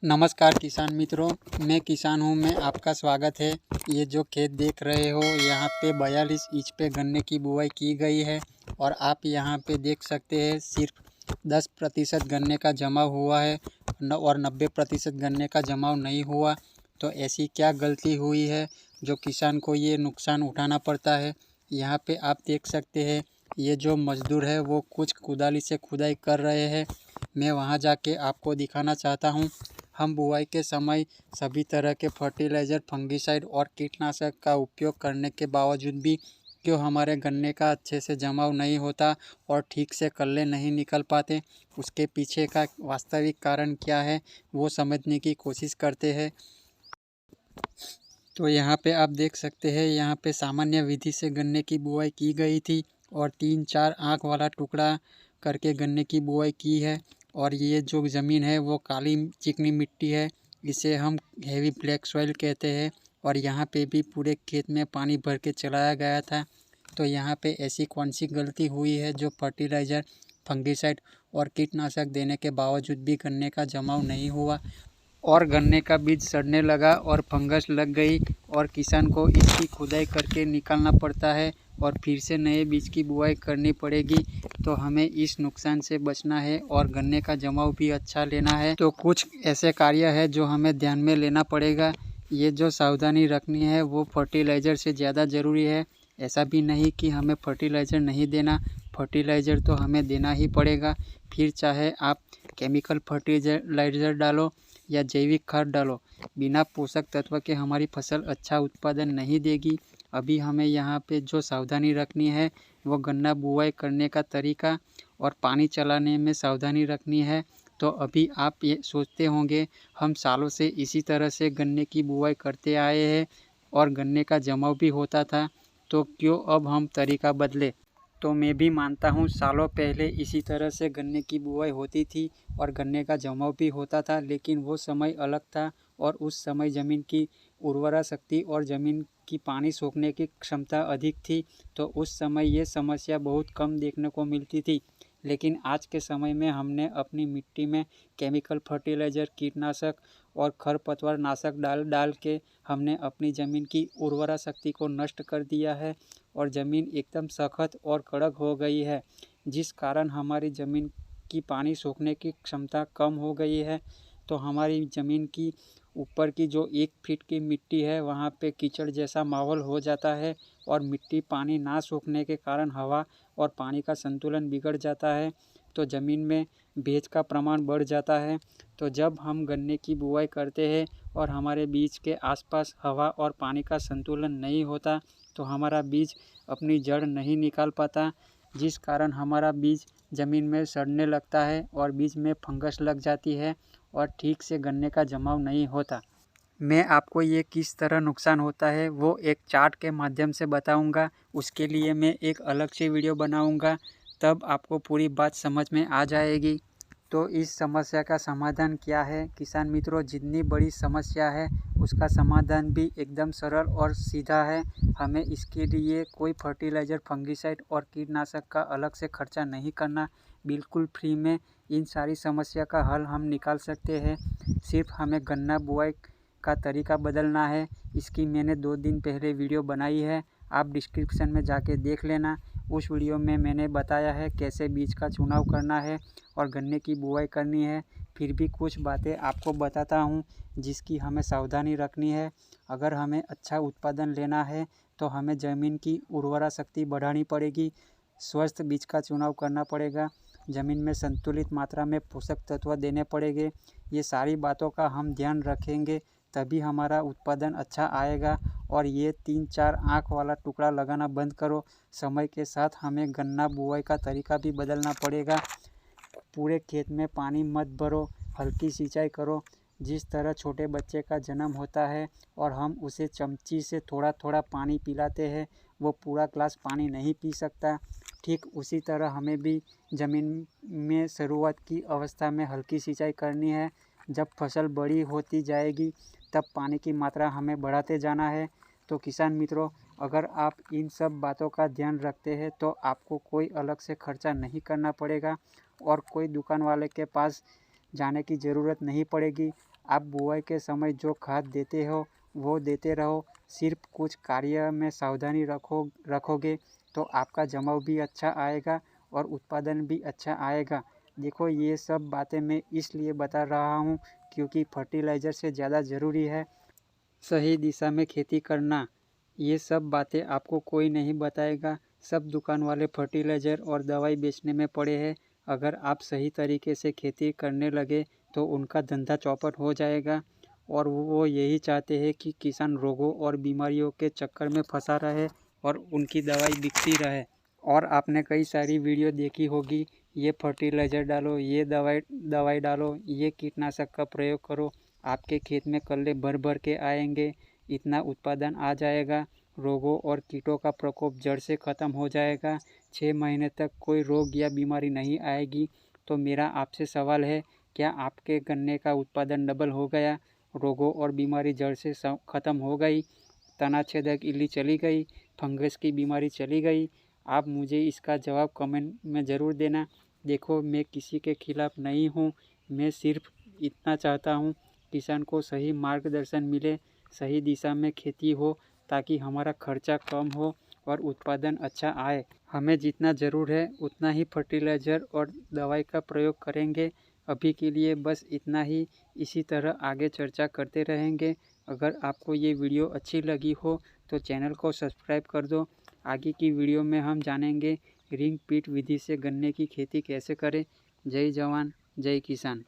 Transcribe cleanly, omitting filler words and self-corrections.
नमस्कार किसान मित्रों, मैं किसान हूं। मैं आपका स्वागत है। ये जो खेत देख रहे हो, यहाँ पे 42 इंच पे गन्ने की बुआई की गई है और आप यहाँ पे देख सकते हैं सिर्फ 10% गन्ने का जमाव हुआ है और 90% गन्ने का जमाव नहीं हुआ। तो ऐसी क्या गलती हुई है जो किसान को ये नुकसान उठाना पड़ता है। यहाँ पे आप देख सकते हैं, ये जो मजदूर है वो कुछ कुदाली से खुदाई कर रहे हैं। मैं वहाँ जाके आपको दिखाना चाहता हूँ। हम बुआई के समय सभी तरह के फर्टिलाइज़र, फंगिसाइड और कीटनाशक का उपयोग करने के बावजूद भी क्यों हमारे गन्ने का अच्छे से जमाव नहीं होता और ठीक से कल्ले नहीं निकल पाते, उसके पीछे का वास्तविक कारण क्या है वो समझने की कोशिश करते हैं। तो यहाँ पे आप देख सकते हैं, यहाँ पे सामान्य विधि से गन्ने की बुआई की गई थी और 3-4 आँख वाला टुकड़ा करके गन्ने की बुआई की है। और ये जो ज़मीन है वो काली चिकनी मिट्टी है, इसे हम हेवी ब्लैक सॉइल कहते हैं। और यहाँ पे भी पूरे खेत में पानी भर के चलाया गया था। तो यहाँ पे ऐसी कौन सी गलती हुई है जो फर्टिलाइज़र, फंगिसाइड और कीटनाशक देने के बावजूद भी गन्ने का जमाव नहीं हुआ और गन्ने का बीज सड़ने लगा और फंगस लग गई और किसान को इसकी खुदाई करके निकालना पड़ता है और फिर से नए बीज की बुआई करनी पड़ेगी। तो हमें इस नुकसान से बचना है और गन्ने का जमाव भी अच्छा लेना है। तो कुछ ऐसे कार्य है जो हमें ध्यान में लेना पड़ेगा। ये जो सावधानी रखनी है वो फर्टिलाइज़र से ज़्यादा ज़रूरी है। ऐसा भी नहीं कि हमें फर्टिलाइज़र नहीं देना, फर्टिलाइज़र तो हमें देना ही पड़ेगा। फिर चाहे आप केमिकल फर्टिलाइज़र डालो या जैविक खाद डालो, बिना पोषक तत्व के हमारी फसल अच्छा उत्पादन नहीं देगी। अभी हमें यहाँ पे जो सावधानी रखनी है वो गन्ना बुआई करने का तरीका और पानी चलाने में सावधानी रखनी है। तो अभी आप ये सोचते होंगे, हम सालों से इसी तरह से गन्ने की बुआई करते आए हैं और गन्ने का जमाव भी होता था, तो क्यों अब हम तरीका बदले। तो मैं भी मानता हूँ सालों पहले इसी तरह से गन्ने की बुआई होती थी और गन्ने का जमाव भी होता था, लेकिन वो समय अलग था और उस समय ज़मीन की उर्वरा शक्ति और ज़मीन की पानी सोखने की क्षमता अधिक थी। तो उस समय ये समस्या बहुत कम देखने को मिलती थी। लेकिन आज के समय में हमने अपनी मिट्टी में केमिकल फर्टिलाइज़र, कीटनाशक और खरपतवार नाशक डाल डाल के हमने अपनी ज़मीन की उर्वरा शक्ति को नष्ट कर दिया है और ज़मीन एकदम सख्त और कड़क हो गई है, जिस कारण हमारी ज़मीन की पानी सोखने की क्षमता कम हो गई है। तो हमारी ज़मीन की ऊपर की जो 1 फीट की मिट्टी है वहाँ पे कीचड़ जैसा माहौल हो जाता है और मिट्टी पानी ना सोखने के कारण हवा और पानी का संतुलन बिगड़ जाता है। तो ज़मीन में भेज का प्रमाण बढ़ जाता है। तो जब हम गन्ने की बुआई करते हैं और हमारे बीज के आसपास हवा और पानी का संतुलन नहीं होता, तो हमारा बीज अपनी जड़ नहीं निकाल पाता, जिस कारण हमारा बीज ज़मीन में सड़ने लगता है और बीज में फंगस लग जाती है और ठीक से गन्ने का जमाव नहीं होता। मैं आपको ये किस तरह नुकसान होता है वो एक चार्ट के माध्यम से बताऊंगा। उसके लिए मैं एक अलग से वीडियो बनाऊंगा, तब आपको पूरी बात समझ में आ जाएगी। तो इस समस्या का समाधान क्या है किसान मित्रों, जितनी बड़ी समस्या है उसका समाधान भी एकदम सरल और सीधा है। हमें इसके लिए कोई फर्टिलाइज़र, फंगिसाइड और कीटनाशक का अलग से खर्चा नहीं करना, बिल्कुल फ्री में इन सारी समस्या का हल हम निकाल सकते हैं। सिर्फ हमें गन्ना बुआई का तरीका बदलना है। इसकी मैंने 2 दिन पहले वीडियो बनाई है, आप डिस्क्रिप्शन में जाके देख लेना। उस वीडियो में मैंने बताया है कैसे बीज का चुनाव करना है और गन्ने की बुआई करनी है। फिर भी कुछ बातें आपको बताता हूँ जिसकी हमें सावधानी रखनी है। अगर हमें अच्छा उत्पादन लेना है तो हमें ज़मीन की उर्वरा शक्ति बढ़ानी पड़ेगी, स्वस्थ बीज का चुनाव करना पड़ेगा, ज़मीन में संतुलित मात्रा में पोषक तत्व देने पड़ेंगे। ये सारी बातों का हम ध्यान रखेंगे तभी हमारा उत्पादन अच्छा आएगा। और ये 3-4 आँख वाला टुकड़ा लगाना बंद करो। समय के साथ हमें गन्ना बुआई का तरीका भी बदलना पड़ेगा। पूरे खेत में पानी मत भरो, हल्की सिंचाई करो। जिस तरह छोटे बच्चे का जन्म होता है और हम उसे चमची से थोड़ा थोड़ा पानी पिलाते हैं, वो पूरा ग्लास पानी नहीं पी सकता, ठीक उसी तरह हमें भी ज़मीन में शुरुआत की अवस्था में हल्की सिंचाई करनी है। जब फसल बड़ी होती जाएगी तब पानी की मात्रा हमें बढ़ाते जाना है। तो किसान मित्रों, अगर आप इन सब बातों का ध्यान रखते हैं तो आपको कोई अलग से खर्चा नहीं करना पड़ेगा और कोई दुकान वाले के पास जाने की ज़रूरत नहीं पड़ेगी। आप बुआई के समय जो खाद देते हो वो देते रहो। सिर्फ कुछ कार्य में सावधानी रखोगे तो आपका जमाव भी अच्छा आएगा और उत्पादन भी अच्छा आएगा। देखो, ये सब बातें मैं इसलिए बता रहा हूँ क्योंकि फर्टिलाइज़र से ज़्यादा ज़रूरी है सही दिशा में खेती करना। ये सब बातें आपको कोई नहीं बताएगा। सब दुकान वाले फर्टिलाइज़र और दवाई बेचने में पड़े हैं। अगर आप सही तरीके से खेती करने लगे तो उनका धंधा चौपट हो जाएगा और वो यही चाहते हैं कि किसान रोगों और बीमारियों के चक्कर में फंसा रहे और उनकी दवाई बिकती रहे। और आपने कई सारी वीडियो देखी होगी, ये फर्टिलाइज़र डालो, ये दवाई डालो, ये कीटनाशक का प्रयोग करो, आपके खेत में कल्ले भर भर के आएंगे, इतना उत्पादन आ जाएगा, रोगों और कीटों का प्रकोप जड़ से ख़त्म हो जाएगा, 6 महीने तक कोई रोग या बीमारी नहीं आएगी। तो मेरा आपसे सवाल है, क्या आपके गन्ने का उत्पादन डबल हो गया, रोगों और बीमारी जड़ से ख़त्म हो गई, तना छेदक इल्ली चली गई, फंगस की बीमारी चली गई? आप मुझे इसका जवाब कमेंट में ज़रूर देना। देखो, मैं किसी के खिलाफ़ नहीं हूँ, मैं सिर्फ इतना चाहता हूँ किसान को सही मार्गदर्शन मिले, सही दिशा में खेती हो ताकि हमारा खर्चा कम हो और उत्पादन अच्छा आए। हमें जितना ज़रूर है उतना ही फर्टिलाइज़र और दवाई का प्रयोग करेंगे। अभी के लिए बस इतना ही। इसी तरह आगे चर्चा करते रहेंगे। अगर आपको ये वीडियो अच्छी लगी हो तो चैनल को सब्सक्राइब कर दो। आगे की वीडियो में हम जानेंगे रिंग पीट विधि से गन्ने की खेती कैसे करें। जय जवान, जय किसान।